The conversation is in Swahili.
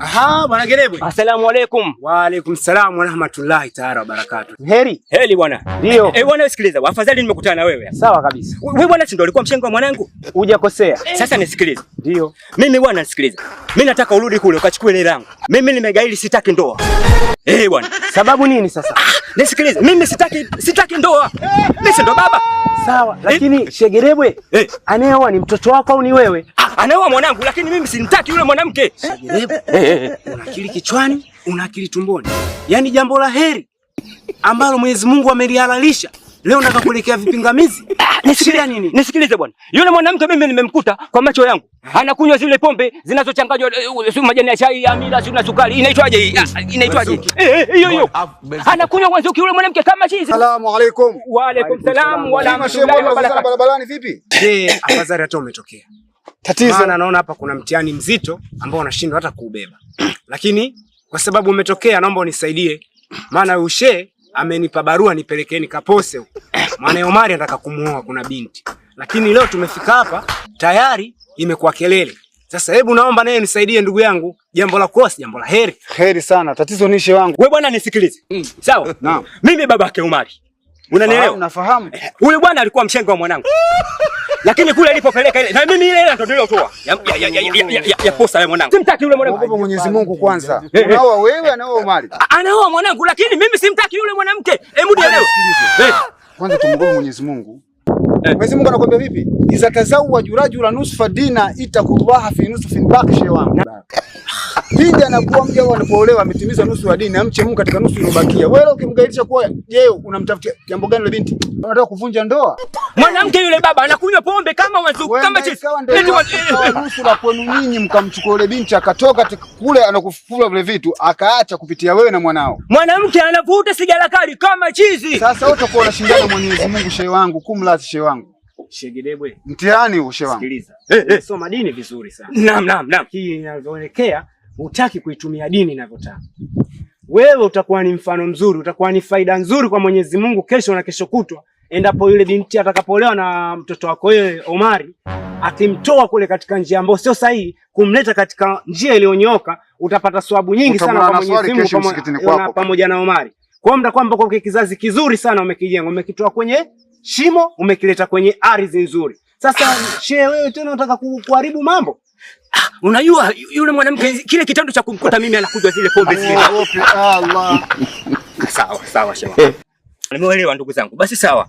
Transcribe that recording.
Aha, bwana Gerebwe. Asalamu alaykum. Wa alaykum salaam wa rahmatullahi ta'ala wa barakatuh. Heri bwana. Ndio. Bwana sikiliza, afadhali nimekutana na wewe. Sawa kabisa. Wewe bwana si ndio ulikuwa mshenga wa mwanangu? Hujakosea. Sasa nisikilize. Ndio. Mimi bwana nisikilize. Mimi nataka urudi kule ukachukue ile langu. Mimi nimegaili sitaki ndoa. Bwana. Sababu nini sasa? Nisikilize. Mimi sitaki ndoa. Mimi si ndo baba. Sawa, lakini Shegerebwe, anayeoa ni mtoto wako au ni wewe? Anaoa mwanangu, lakini mimi simtaki yule mwanamke. Shegerebwe, una akili kichwani, una akili tumboni. Yaani jambo la heri ambalo Mwenyezi Mungu amelihalalisha, leo nataka kuelekea vipingamizi. Shida nini? Nisikilize bwana. Yule mwanamke mimi nimemkuta kwa macho yangu. Anakunywa zile pombe zinazochanganywa majani ya chai, amila, na sukari. Inaitwaje hii? Inaitwaje? Hiyo. Anakunywa mwanzo yule mwanamke kama chizi. Asalamu alaykum. Wa alaykum salaam wa rahmatullahi wa barakatuh. Barabarani vipi? Afadhali hata umetokea. Tatizo maana naona hapa kuna mtihani mzito ambao unashindwa hata kuubeba. Lakini kwa sababu umetokea naomba unisaidie. Maana ushe amenipa barua nipelekeni Kapose huko. Maana Omari anataka kumuoa kuna binti. Lakini leo tumefika hapa tayari imekuwa kelele. Sasa hebu naomba naye nisaidie ndugu yangu. Jambo la kosi, jambo la heri. Heri sana. Tatizo nishe wangu. Wewe bwana nisikilize. Sawa? Naam. Mimi babake Omari. Unanielewa? Unafahamu? Ule bwana alikuwa mshenga wa mwanangu. Lakini kule alipopeleka ile na mimi ile ndio niliotoa. Ya posa ya mwanangu. Simtaki yule mwanangu. Mungu Mwenyezi Mungu kwanza. Unaoa wewe anaoa Omari. Anaoa mwanangu lakini mimi simtaki yule mwanamke. Hebu nielewe. Kwanza tumwogope Mwenyezi Mungu. Mwenyezi Mungu anakuambia vipi? Iza tazawwaju rajula nusfa dina itakullaha fi nusfin baqi wangu. Pindi anakuwa mja anapoolewa ametimiza nusu ya dini, amche Mungu katika nusu iliyobakia. Wewe ukimgairisha kwa je, unamtafutia jambo gani yule binti? Unataka kuvunja ndoa? Mwanamke yule baba anakunywa pombe kama wazuku kama chizi. Nusu la kwenu nyinyi mkamchukua yule binti akatoka kule anakufula vile vitu akaacha kupitia wewe na mwanao. Mwanamke anavuta sigara kali kama chizi. Sasa wote kwa unashindana Mwenyezi Mungu shehe wangu, kumlazi shehe wangu. Shegerebwe. Mtihani huu shehe wangu. Sikiliza. Soma dini vizuri sana. Naam. Hii inavyoelekea hutaki kuitumia dini inavyotaka. Wewe utakuwa ni mfano mzuri, utakuwa ni faida nzuri kwa Mwenyezi Mungu kesho na kesho kutwa. Endapo yule binti atakapolewa na mtoto wako yeye Omari, akimtoa kule katika njia ambayo sio sahihi, kumleta katika njia iliyonyooka, utapata thawabu nyingi sana kwa Mwenyezi Mungu pamoja na Omari. Kwa hiyo mtakuwa mpaka kwa kizazi kizuri sana umekijenga, umekitoa kwenye shimo, umekileta kwenye ardhi nzuri. Sasa shehe wewe tena unataka kuharibu mambo? Unajua yule mwanamke kile kitendo cha kumkuta mimi anakunywa zile pombe zile. Allah. Sawa shehe. Nimeelewa ndugu zangu. Basi sawa.